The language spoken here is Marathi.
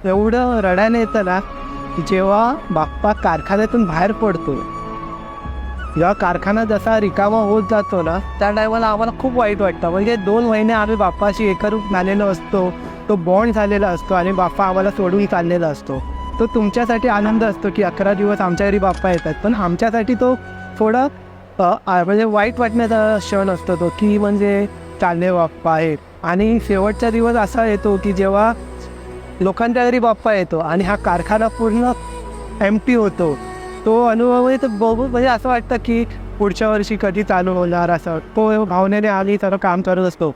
एवढं रडायला येतं ना की जेव्हा बाप्पा कारखान्यातून बाहेर पडतो, जेव्हा कारखाना जसा रिकामा होत जातो ना, त्या टायमाला आम्हाला खूप वाईट वाटतं. म्हणजे 2 महिने आम्ही बाप्पाशी एकरूप झालेलो असतो, तो बॉन्ड झालेला असतो आणि बाप्पा आम्हाला सोडून चाललेला असतो. तो तुमच्यासाठी आनंद असतो की 11 दिवस आमच्या घरी बाप्पा येतात, पण आमच्यासाठी तो थोडा म्हणजे वाईट वाटण्याचा क्षण असतो तो, की म्हणजे चालले बाप्पा आहे. आणि शेवटचा दिवस असा येतो की जेव्हा लोकांच्या घरी बाप्पा येतो आणि हा कारखाना पूर्ण एम्प्टी होतो. तो अनुभव आहे, तर बघून म्हणजे असं वाटतं की पुढच्या वर्षी कधी चालू होणार, असं तो भावनेने आम्ही सर्व काम करत असतो.